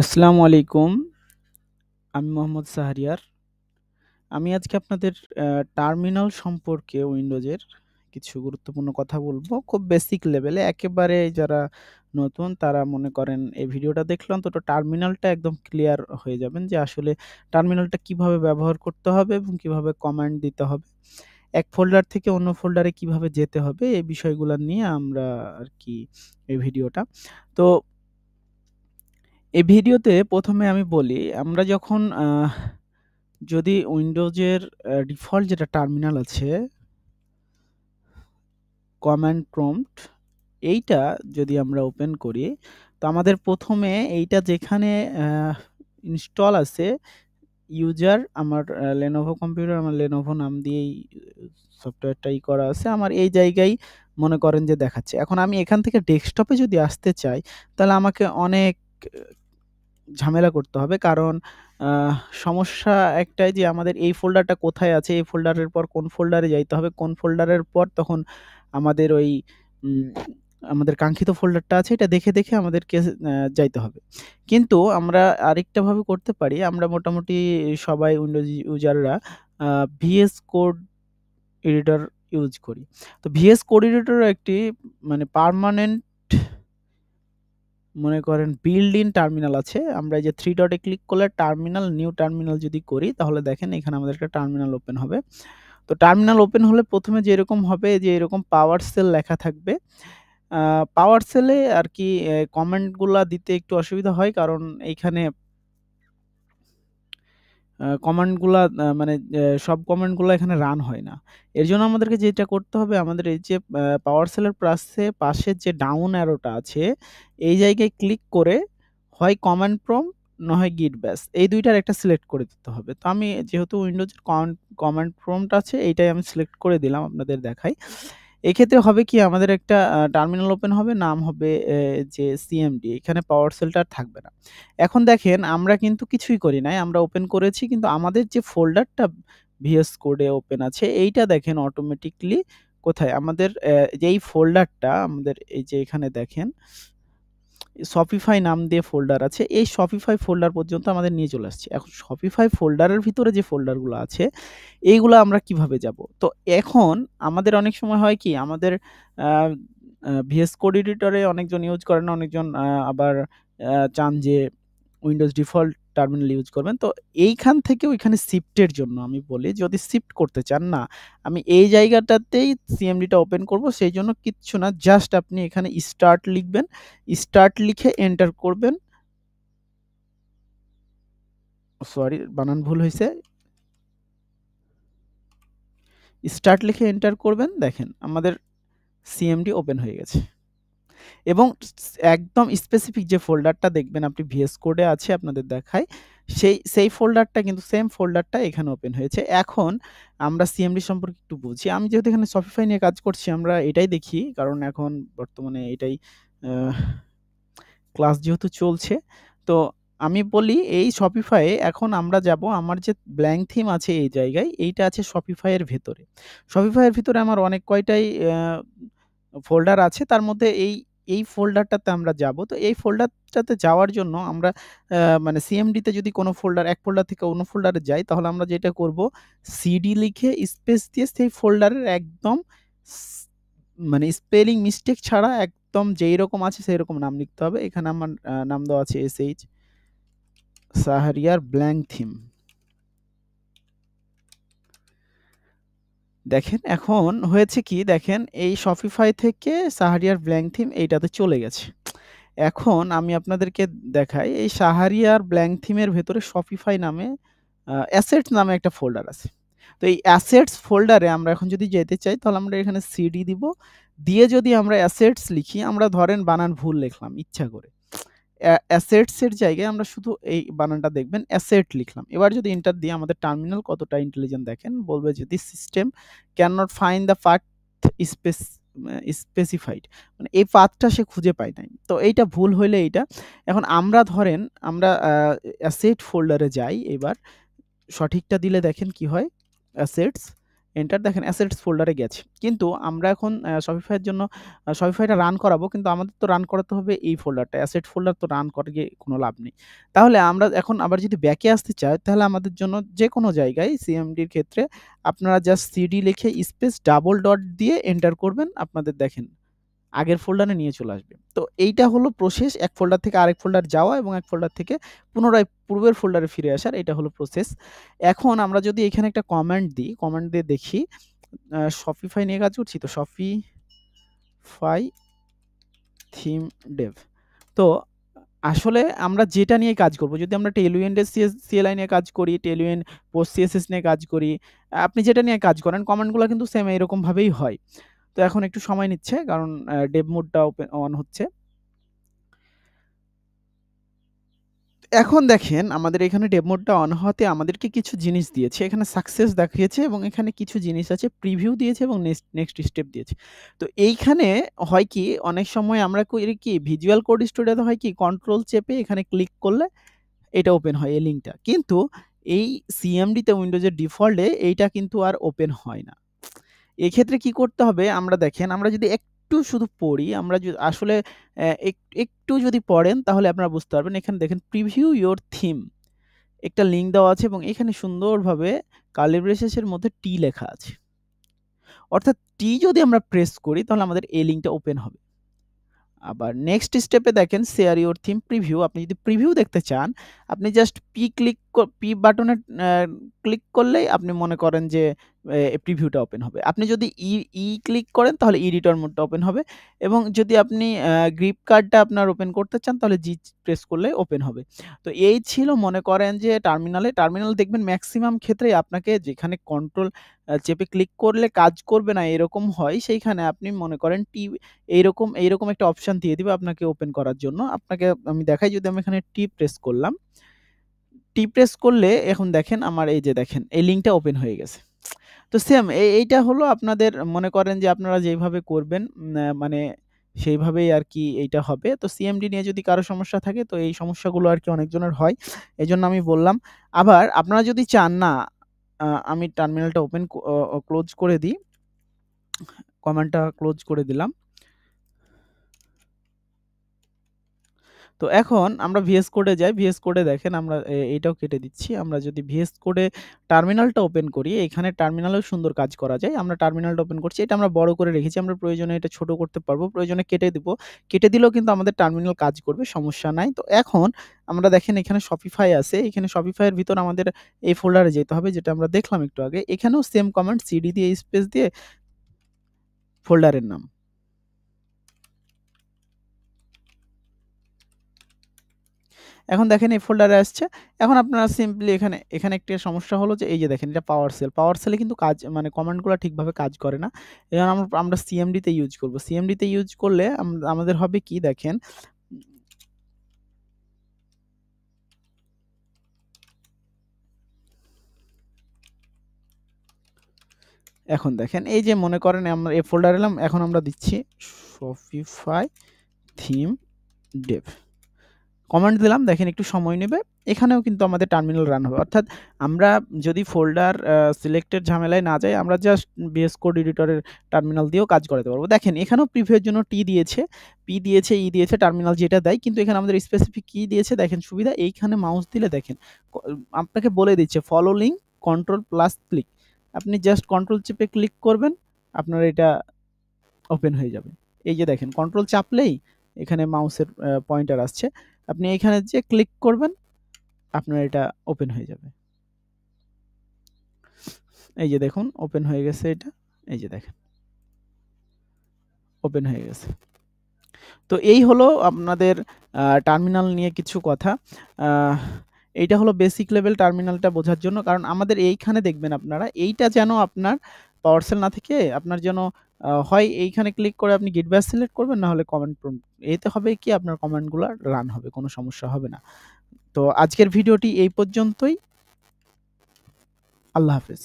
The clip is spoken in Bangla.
আসসালামু আলাইকুম। আমি মোহাম্মদ শাহরিয়ার। আমি আজকে আপনাদের টার্মিনাল সম্পর্কে উইন্ডোজের কিছু গুরুত্বপূর্ণ কথা বলবো। খুব বেসিক লেভেলে একেবারে যারা নতুন তারা মনে করেন এই ভিডিওটা দেখলে অন্তত টার্মিনালটা একদম ক্লিয়ার হয়ে যাবেন যে আসলে টার্মিনালটা কিভাবে ব্যবহার করতে হবে এবং কিভাবে কমান্ড দিতে হবে। এক ফোল্ডার থেকে অন্য ফোল্ডারে কিভাবে যেতে হবে এই বিষয়গুলা নিয়ে আমরা আরকি এই ভিডিওটা। তো এই ভিডিওতে ১ম এ আমি বলি আমরা যখন যদি উইন্ডোজের ডিফল্ট যেটা টার্মিনাল আছে কমান্ড প্রম্পট এইটা যদি আমরা ওপেন করি, তো আমাদের ১ম এ এইটা যেখানে ইনস্টল আছে ইউজার আমার Lenovo কম্পিউটার, আমার Lenovo নাম দিয়েই সফটওয়্যারটা করা আছে। আমার এই জায়গায় মনে করেন যে দেখাচ্ছে। এখন আমি এখান থেকে ডেস্কটপে যদি আসতে চাই, তাহলে আমাকে অনেক ঝামেলা করতে হবে। কারণ সমস্যা একটাই যে আমাদের এই ফোল্ডারটা কোথায় আছে, এই ফোল্ডারের পর কোন ফোল্ডারে যাইতে হবে, কোন ফোল্ডারের পর তখন আমাদের ওই উম আমাদের কাঙ্ক্ষিত ফোল্ডারটা আছে এটা দেখে আমাদেরকে যাইতে হবে। কিন্তু আমরা আরেকটাভাবে করতে পারি। আমরা মোটামুটি সবাই উইন্ডোজ ইউজাররা আ VS কোড এডিটর ইউজ করি। তো VS কোড এডিটরও একটি মানে পার্মানেন্ট মনে করেন বিল্ড ইন টার্মিনাল আছে। আমরা এই যে 3 ডটে ক্লিক করলে টার্মিনাল, নিউ টার্মিনাল যদি করি তাহলে দেখেন এখানে আমাদের একটা টার্মিনাল ওপেন হবে। তো টার্মিনাল ওপেন হলে ১ম এ যেরকম হবে যে এরকম পাওয়ার সেল লেখা থাকবে। আ পাওয়ার সেলে আরকি কমেন্ট গুলা দিতে একটু অসুবিধা হয় কারণ এইখানে কমান্ড গুলা মানে সব কমান্ড গুলা এখানে রান হয় না। এর জন্য আমাদেরকে যেটা করতে হবে আমাদের এই যে পাওয়ার সেলের পাশে যে ডাউন অ্যারোটা আছে, এই জায়গায় ক্লিক করে হয় কমান্ড প্রম্পট নয় গিট ব্যাশ এই ২ টার একটা সিলেক্ট করে দিতে হবে। তো আমি যেহেতু উইন্ডোজের কমান্ড প্রম্পট আছে এইটাই আমি সিলেক্ট করে দিলাম আপনাদের দেখাই। এক্ষেত্রে হবে কি আমাদের একটা টার্মিনাল ওপেন হবে, নাম হবে যে সিএমডি এখানে পাওয়ার সেলটা আর থাকবে না। এখন দেখেন আমরা কিন্তু কিছুই করি নাই। আমরা ওপেন করেছি কিন্তু আমাদের যে ফোল্ডারটা VS কোডে ওপেন আছে এইটা দেখেন অটোমেটিক্যালি কোথায় আমাদের যেই ফোল্ডারটা আমাদের এই যে এখানে দেখেন Shopify নাম দিয়ে ফোল্ডার আছে। এই Shopify ফোল্ডার পর্যন্ত আমাদের নিয়ে চলে আসছে। এখন Shopify ফোল্ডারের ভিতরে যে ফোল্ডারগুলো আছে, এইগুলা আমরা কিভাবে যাব? তো এখন আমাদের অনেক সময় হয় কি? আমাদের আ আ VS Code Editor এ অনেকজন ইউজ করে না, অনেকজন আবার চান যে উইন্ডোজ ডিফল্ট টার্মিনাল ইউজ করবেন। তো এইখান থেকে ওইখানে শিফটের জন্য আমি বলি যদি শিফট করতে চান না, আমি এই জায়গাটাতেই সিএমডিটা ওপেন করব। সেইজন্য কিচ্ছু না। জাস্ট আপনি এখানে স্টার্ট লিখবেন। স্টার্ট লিখে এন্টার করবেন। সরি বানান ভুল হইছে। স্টার্ট লিখে এন্টার করবেন। দেখেন আমাদের সিএমডি ওপেন হয়ে গেছে। এবং একদম স্পেসিফিক যে ফোল্ডারটা দেখবেন আপনি VS কোডে আছে আপনাদের দেখায়। সেই ফোল্ডারটা কিন্তু সেম ফোল্ডারটা এখানে ওপেন হয়েছে। এখন আমরা সিএমডি সম্পর্কে একটু বুঝি। আমি যেহেতু এখানে Shopify নিয়ে কাজ করছি আমরা এটাই দেখি। কারণ এখন বর্তমানে এটাই আ ক্লাস যেহেতু চলছে। তো আমি বলি এই Shopify এ এখন আমরা যাবো আমার যে ব্ল্যাংক থিম আছে এই জায়গায়, এইটা আছে Shopify এর ভেতরে। Shopify এর ভিতরে আমার অনেক কয়টাই ফোল্ডার আছে। তার মধ্যে এই ফোল্ডারটাতে আমরা যাবো। তো এই ফোল্ডারটাতে যাওয়ার জন্য আমরা মানে সিএমডিতে যদি কোনো এক ফোল্ডার থেকে অন্য ফোল্ডারে যাই, তাহলে আমরা যেটা করবো সিডি লিখে স্পেস দিয়ে সেই ফোল্ডারের একদম স মানে স্পেলিং মিস্টেক ছাড়া একদম যেইরকম আছে সেইরকম নাম লিখতে হবে। এখানে আমার নাম দেওয়া আছে SH শাহরিয়ার ব্ল্যাংক থিম। দেখেন এখন হয়েছে কি দেখেন এই Shopify থেকে শাহরিয়ার ব্ল্যাংক থিম এইটাতে চলে গেছে। এখন আমি আপনাদেরকে দেখাই এই শাহরিয়ার ব্ল্যাংক থিমের ভেতরে Shopify নামে অ্যাসেটস নামে একটা ফোল্ডার আছে। তো এই অ্যাসেটস ফোল্ডারে আমরা এখন যদি যেতে চাই তাহলে আমরা এখানে সিডি দিব। দিয়ে যদি আমরা অ্যাসেটস লিখি আমরা ধরেন বানান ভুল লিখলাম ইচ্ছা করে। অ্যাসেটস এর জায়গায় আমরা শুধু এই বানানটা দেখবেন অ্যাসেট লিখলাম। এবার যদি এন্টার দিই আমাদের টার্মিনাল কতটা ইন্টেলিজেন্ট দেখেন বলবে যে this system can not find the path space specified মানে এই পাথটা সে খুঁজে পায় নাই। তো এইটা ভুল হইলে এইটা। এখন আমরা ধরেন আমরা অ্যাসেট ফোল্ডারে যাই এবার সঠিকটা দিলে দেখেন কি হয়? অ্যাসেটস, এন্টার, দেখেন অ্যাসেটস ফোল্ডারে গেছে। কিন্তু আমরা এখন শপিফাইয়ের জন্য শপিফাইটা রান করাবো, কিন্তু আমাদের তো রান করাতে হবে এই ফোল্ডারটা, অ্যাসেট ফোল্ডার তো রান করে গিয়ে কোনো লাভ নেই। তাহলে আমরা এখন আবার যদি ব্যাকে আসতে চাই, তাহলে আমাদের জন্য যেকোনো জায়গায় সিএমডির ক্ষেত্রে আপনারা জাস্ট সিডি লিখে স্পেস ডাবল ডট দিয়ে এন্টার করবেন, আপনাদের দেখেন আগের ফোল্ডারে নিয়ে চলে আসবে। তো এইটা হলো প্রসেস, এক ফোল্ডার থেকে আরেক ফোল্ডার যাওয়া এবং এক ফোল্ডার থেকে পুনরায় পূর্বের ফোল্ডারে ফিরে আসার, এটা হলো প্রসেস। এখন আমরা যদি এখানে একটা কমান্ড দিই, কমান্ড দিয়ে দেখি, শপিফাই নিয়ে কাজ করছি তো, শপিফাই থিম ডেভ। তো আসলে আমরা যেটা নিয়ে কাজ করব, যদি আমরা টেলউইন্ড সিএলআই নিয়ে কাজ করি, টেলউইন্ড পোস্ট সিএসএস নিয়ে কাজ করি, আপনি যেটা নিয়ে কাজ করেন কমান্ডগুলো কিন্তু সেম এরকম ভাবেই হয়। তো এখন একটু সময় নিচ্ছে কারণ ডেভ মোডটা অন হচ্ছে। এখন দেখেন আমাদের এখানে ডেভ মোডটা অন হওয়াতে আমাদেরকে কিছু জিনিস দিয়েছে, এখানে সাকসেস দেখিয়েছে এবং এখানে কিছু জিনিস আছে, প্রিভিউ দিয়েছে এবং নেক্সট স্টেপ দিয়েছে। তো এইখানে হয় কি, অনেক সময় আমরা করি কি, ভিজুয়াল কোড স্টুডিওতে হয় কি, কন্ট্রোল চেপে এখানে ক্লিক করলে এটা ওপেন হয় এই লিঙ্কটা, কিন্তু এই সিএমডিতে উইন্ডোজের ডিফল্টে এইটা কিন্তু আর ওপেন হয় না। এক্ষেত্রে কি করতে হবে, আমরা দেখেন আমরা যদি একটু শুধু পড়ি, আমরা আসলে একটু যদি পড়েন তাহলে আপনারা বুঝতে পারবেন। এখানে দেখেন প্রিভিউ ইওর থিম একটা লিঙ্ক দেওয়া আছে এবং এখানে সুন্দরভাবে কার্লি ব্রেসেসের মধ্যে টি লেখা আছে। অর্থাৎ টি যদি আমরা প্রেস করি তাহলে আমাদের এই লিঙ্কটা ওপেন হবে। আবার নেক্সট স্টেপে দেখেন শেয়ার ইওর থিম প্রিভিউ, আপনি যদি প্রিভিউ দেখতে চান আপনি জাস্ট পি বাটনে ক্লিক করলেই আপনি মনে করেন যে প্রিভিউটা ওপেন হবে। আপনি যদি ক্লিক করেন তাহলে এডিটর মোডটা ওপেন হবে এবং যদি আপনি গ্রিপ কার্ডটা আপনার ওপেন করতে চান তাহলে জি প্রেস করলে ওপেন হবে। তো এই ছিল মনে করেন যে টার্মিনাল দেখবেন ম্যাক্সিমাম ক্ষেত্রেই আপনাকে যেখানে কন্ট্রোল চেপে ক্লিক করলে কাজ করবে না এরকম হয়, সেইখানে আপনি মনে করেন এইরকম একটা অপশন দিয়ে দিবে আপনাকে ওপেন করার জন্য। আপনাকে আমি দেখাই, যদি আমি এখানে টি প্রেস করলাম, টি প্রেস করলে এখন দেখেন আমার এই যে দেখেন এই লিঙ্কটা ওপেন হয়ে গেছে। তো সেম এইটা হলো আপনাদের মনে করেন যে আপনারা যেভাবে করবেন মানে সেইভাবেই আর কি এইটা হবে। তো সিএমডি নিয়ে যদি কারো সমস্যা থাকে তো এই সমস্যাগুলো আর কি অনেকজনের হয়, এজন্য আমি বললাম। আবার আপনারা যদি চান না আমি টার্মিনালটা ক্লোজ করে দিই, কমান্ডটা ক্লোজ করে দিলাম। তো এখন আমরা ভিএস কোডে যাই, ভিএস কোডে দেখেন আমরা এইটাও কেটে দিচ্ছি। আমরা যদি ভিএস কোডে টার্মিনালটা ওপেন করি, এখানে টার্মিনালেও সুন্দর কাজ করা যায়। আমরা টার্মিনালটা ওপেন করছি, এটা আমরা বড় করে রেখেছি, আমরা প্রয়োজনে এটা ছোট করতে পারবো, প্রয়োজনে কেটে দিব। কেটে দিলেও কিন্তু আমাদের টার্মিনাল কাজ করবে, সমস্যা নাই। তো এখন আমরা দেখেন এখানে শপিফাই আছে, এখানে শপিফাইয়ের ভিতর আমাদের এই ফোল্ডারে যেতে হবে যেটা আমরা দেখলাম একটু আগে। এখানেও সেম কমান্ড সিডি দিয়ে স্পেস দিয়ে ফোল্ডারের নাম। এখন দেখেন এই ফোল্ডারে আসছে। এখন আপনারা সিম্পলি এখানে একটা সমস্যা হলো যে এই যে দেখেন এটা পাওয়ার সেলে কিন্তু কাজ মানে কমান্ডগুলো ঠিকভাবে কাজ করে না। এজন্য আমরা সিএমডিতে ইউজ করব। সিএমডিতে ইউজ করলে আমাদের হবে কি দেখেন, এখন দেখেন এই যে মনে করেন আমরা এই ফোল্ডারে এলাম, এখন আমরা দিচ্ছি শপিফাই থিম ডেভ। কমান্ড দিলাম, দেখেন একটু সময় নেবে, এখানেও কিন্তু আমাদের টার্মিনাল রান হবে। অর্থাৎ আমরা যদি ফোল্ডার সিলেক্টের ঝামেলায় না যাই, আমরা জাস্ট ভিএস কোড এডিটরের টার্মিনাল দিয়েও কাজ করাতে পারবো। দেখেন এখানেও প্রিভিউয়ের জন্য টি দিয়েছে, পি দিয়েছে, ই দিয়েছে, টার্মিনাল যেটা দেয়, কিন্তু এখানে আমাদের স্পেসিফিক কি দিয়েছে দেখেন সুবিধা, এইখানে মাউস দিলে দেখেন আপনাকে বলে দিচ্ছে follow link control plus click. আপনি জাস্ট কন্ট্রোল চেপে ক্লিক করবেন, আপনার এটা ওপেন হয়ে যাবে। এই যে দেখেন কন্ট্রোল চাপলেই এখানে মাউসের পয়েন্টার আসছে, আপনি এখানে যে ক্লিক করবেন আপনার এটা ওপেন হয়ে যাবে। এই যে দেখুন ওপেন হয়ে গেছে এটা, এই যে দেখেন ওপেন হয়ে গেছে। তো এই হলো আপনাদের টার্মিনাল নিয়ে কিছু কথা। এইটা হলো বেসিক লেভেল টার্মিনালটা বোঝার জন্য, কারণ আমাদের এইখানে দেখবেন আপনারা এইটা যেন আপনার পাওয়ার সেল না থেকে আপনার যেন হয় এইখানে ক্লিক করে আপনি গিট ব্যাশ সিলেক্ট করবেন, না হলে কমান্ড প্রম্পট, এতে হবে কি আপনার কমান্ডগুলো রান হবে, কোনো সমস্যা হবে না। তো আজকের ভিডিওটি এই পর্যন্তই। আল্লাহ হাফেজ।